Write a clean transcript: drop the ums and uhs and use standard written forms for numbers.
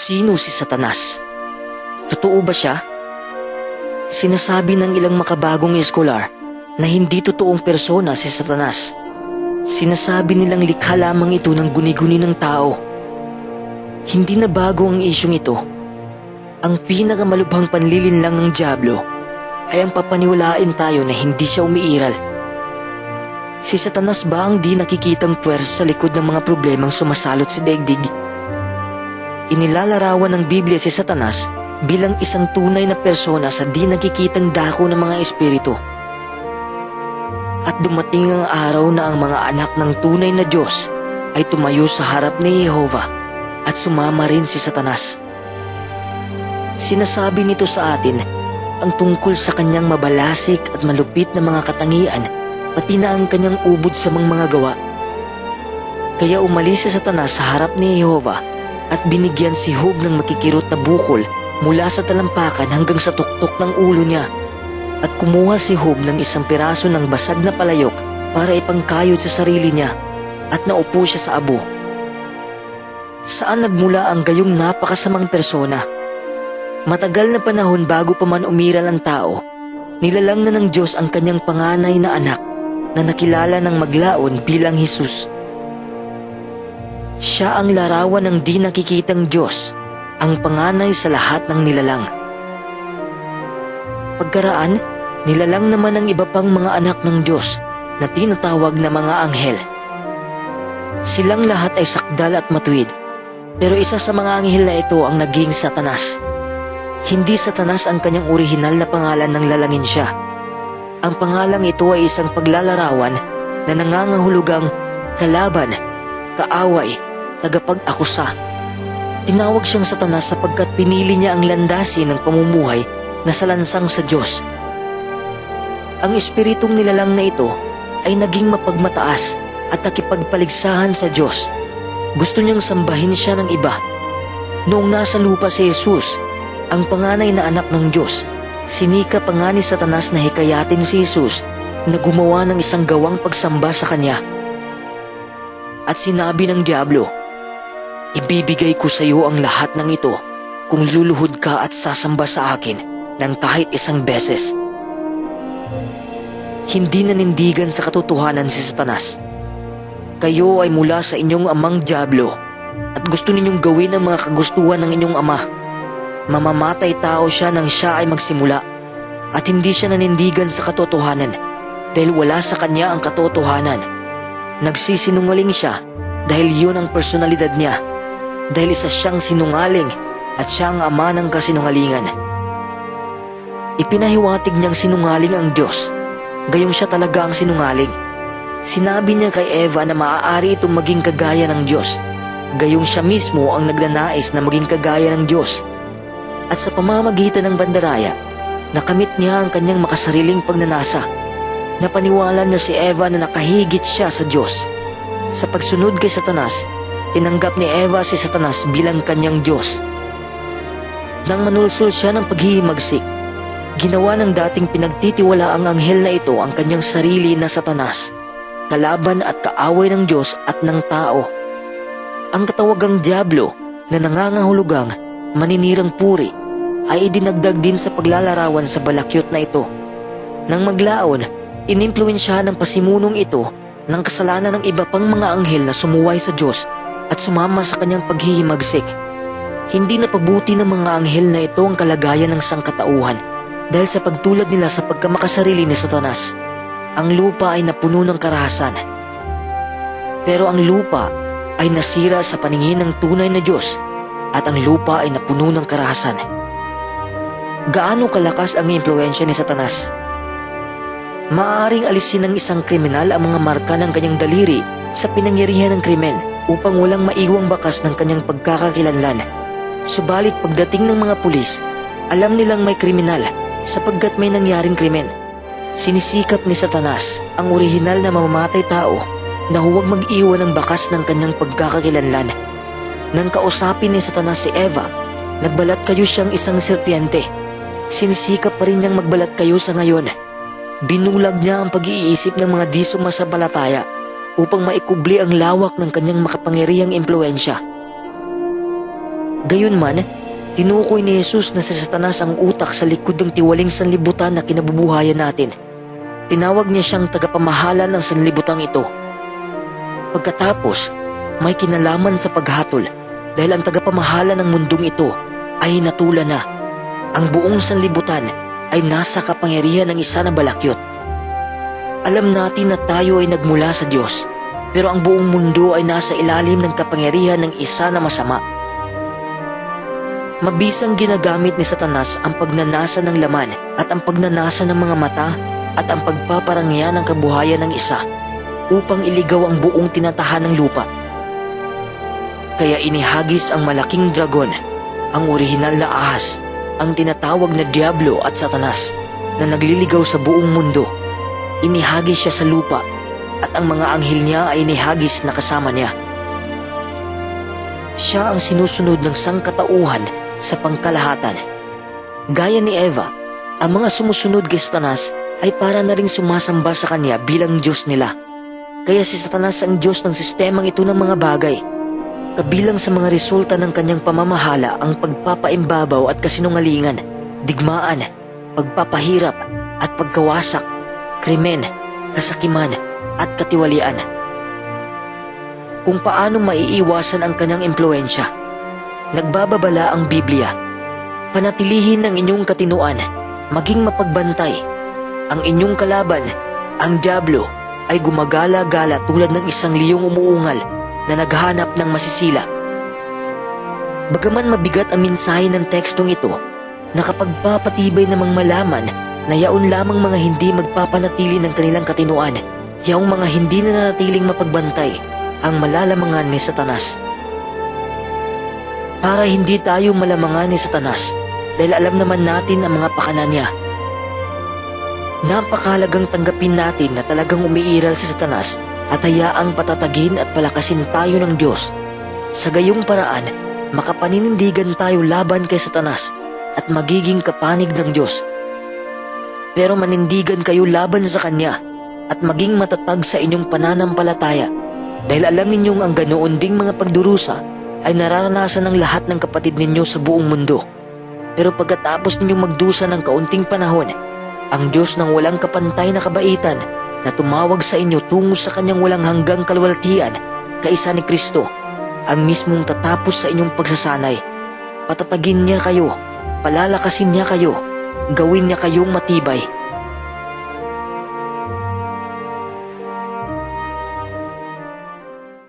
Sino si Satanas? Totoo ba siya? Sinasabi ng ilang makabagong eskolar na hindi totoong persona si Satanas. Sinasabi nilang likha lamang ito ng guni-guni ng tao. Hindi na bago ang isyong ito. Ang pinakamalubhang panlilinlang ng dyablo ay ang papaniwalain tayo na hindi siya umiiral. Si Satanas ba ang di nakikitang puwersa sa likod ng mga problemang sumasalot sa daigdig? Inilalarawan ng Biblia si Satanas bilang isang tunay na persona sa di nakikitang dako ng mga espiritu. At dumating ang araw na ang mga anak ng tunay na Diyos ay tumayo sa harap ni Jehovah at sumama rin si Satanas. Sinasabi nito sa atin ang tungkol sa kanyang mabalasik at malupit na mga katangian, pati na ang kanyang ubod sa mga gawa. Kaya umalis si Satanas sa harap ni Jehovah at binigyan si Job ng makikirot na bukol mula sa talampakan hanggang sa tuktok ng ulo niya. At kumuha si Job ng isang piraso ng basag na palayok para ipangkayod sa sarili niya at naupo siya sa abo. Saan nagmula ang gayong napakasamang persona? Matagal na panahon bago pa man umiral ang tao, nilalang na ng Diyos ang kanyang panganay na anak na nakilala ng maglaon bilang Jesus. Siya ang larawan ng di nakikitang Diyos, ang panganay sa lahat ng nilalang. Pagkaraan, nilalang naman ang iba pang mga anak ng Diyos na tinatawag na mga anghel. Silang lahat ay sakdal at matuwid, pero isa sa mga anghel na ito ang naging Satanas. Hindi Satanas ang kanyang orihinal na pangalan nang lalangin siya. Ang pangalang ito ay isang paglalarawan na nangangahulugang kalaban, kaaway, tagapag-akusa. Tinawag siyang Satanas sapagkat pinili niya ang landasin ng pamumuhay na salansang sa Diyos. Ang espiritong nilalang na ito ay naging mapagmataas at nakipagpaligsahan sa Diyos. Gusto niyang sambahin siya ng iba. Noong nasa lupa si Jesus, ang panganay na anak ng Diyos, sinikap pa nga ni Satanas na hikayatin si Jesus na gumawa ng isang gawang pagsamba sa kanya. At sinabi ng dyablo, "Ibibigay ko sa iyo ang lahat ng ito kung luluhod ka at sasamba sa akin ng kahit isang beses." Hindi nanindigan sa katotohanan si Satanas. Kayo ay mula sa inyong amang dyablo at gusto ninyong gawin ang mga kagustuhan ng inyong ama. Mamamatay tao siya nang siya ay magsimula at hindi siya nanindigan sa katotohanan dahil wala sa kanya ang katotohanan. Nagsisinungaling siya dahil yun ang personalidad niya, dahil isa siyang sinungaling at siya ang ama ng kasinungalingan. Ipinahiwatig niyang sinungaling ang Diyos, gayong siya talaga ang sinungaling. Sinabi niya kay Eva na maaari itong maging kagaya ng Diyos, gayong siya mismo ang nagnanais na maging kagaya ng Diyos. At sa pamamagitan ng bandaraya, nakamit niya ang kanyang makasariling pagnanasa. Napaniwala na si Eva na nakahigit siya sa Diyos. Sa pagsunod kay Satanas, tinanggap ni Eva si Satanas bilang kanyang Diyos. Nang manulsul siya ng paghihimagsik, ginawa ng dating pinagtitiwalaang anghel na ito ang kanyang sarili na Satanas, kalaban at kaaway ng Diyos at ng tao. Ang katawagang dyablo na nangangahulugang maninirang puri ay idinagdag din sa paglalarawan sa balakyot na ito. Nang maglaon, inimpluwensya ng pasimunong ito ng kasalanan ng iba pang mga anghel na sumuway sa Diyos at sumama sa kanyang paghihimagsik. Hindi napabuti ng mga anghel na ito ang kalagayan ng sangkatauhan dahil sa pagtulad nila sa pagkamakasarili ni Satanas. Ang lupa ay napuno ng karahasan. Pero ang lupa ay nasira sa paningin ng tunay na Diyos at ang lupa ay napuno ng karahasan. Gaano kalakas ang impluwensya ni Satanas? Maaaring alisin ng isang kriminal ang mga marka ng kanyang daliri sa pinangyarihan ng krimen upang walang maiwang bakas ng kanyang pagkakakilanlan. Subalit pagdating ng mga pulis, alam nilang may kriminal sapagkat may nangyaring krimen. Sinisikap ni Satanas ang orihinal na mamamatay tao na huwag mag-iwan ng bakas ng kanyang pagkakakilanlan. Nang kausapin ni Satanas si Eva, nagbalat kayo siyang isang serpiente. Sinisikap pa rin niyang magbalat kayo sa ngayon. Binulag niya ang pag-iisip ng mga di sumasampalataya upang maikubli ang lawak ng kanyang makapangyarihang impluensya. Gayunman, tinukoy ni Jesus na si Satanas ang utak sa likod ng tiwaling sanlibutan na kinabubuhayan natin. Tinawag niya siyang tagapamahala ng sanlibutang ito. Pagkatapos, may kinalaman sa paghatol dahil ang tagapamahala ng mundong ito ay natulan na. Ang buong sanlibutan ay nasa kapangyarihan ng isa na balakyot. Alam natin na tayo ay nagmula sa Diyos, pero ang buong mundo ay nasa ilalim ng kapangyarihan ng isa na masama. Mabisang ginagamit ni Satanas ang pagnanasa ng laman at ang pagnanasa ng mga mata at ang pagpaparangya ng kabuhayan ng isa upang iligaw ang buong tinatahan ng lupa. Kaya inihagis ang malaking dragon, ang orihinal na ahas, ang tinatawag na Diablo at Satanas na nagliligaw sa buong mundo. Inihagis siya sa lupa at ang mga anghel niya ay inihagis na kasama niya. Siya ang sinusunod ng sangkatauhan sa pangkalahatan. Gaya ni Eva, ang mga sumusunod kay Satanas ay para na ring sumasamba sa kanya bilang Diyos nila. Kaya si Satanas ang Diyos ng sistemang ito ng mga bagay. Kabilang sa mga resulta ng kanyang pamamahala ang pagpapaimbabaw at kasinungalingan, digmaan, pagpapahirap at pagkawasak, krimen, kasakiman at katiwalian. Kung paano maiiwasan ang kanyang impluensya, nagbababala ang Biblia. Panatilihin ang inyong katinuan, maging mapagbantay. Ang inyong kalaban, ang Diablo, ay gumagala-gala tulad ng isang liyong umuungal na naghahanap ng masisila. Bagaman mabigat ang mensahe ng tekstong ito, nakapagpapatibay namang malaman na yaon lamang mga hindi magpapanatili ng kanilang katinuan, yaong mga hindi nananatiling mapagbantay ang malalamangan ni Satanas. Para hindi tayo malamangan ni Satanas dahil alam naman natin ang mga pakana niya. Napakahalagang tanggapin natin na talagang umiiral si Satanas at hayaang patatagin at palakasin tayo ng Diyos. Sa gayong paraan, makapaninindigan tayo laban kay Satanas at magiging kapanig ng Diyos. Pero manindigan kayo laban sa Kanya at maging matatag sa inyong pananampalataya dahil alam ninyong ang ganoon ding mga pagdurusa ay nararanasan ng lahat ng kapatid ninyo sa buong mundo. Pero pagkatapos ninyong magdusa ng kaunting panahon, ang Diyos ng walang kapantay na kabaitan na tumawag sa inyo tungo sa Kanyang walang hanggang kalwalhatian, kaisa ni Kristo, ang mismong tatapos sa inyong pagsasanay. Patatagin niya kayo, palalakasin niya kayo, gawin niya kayong matibay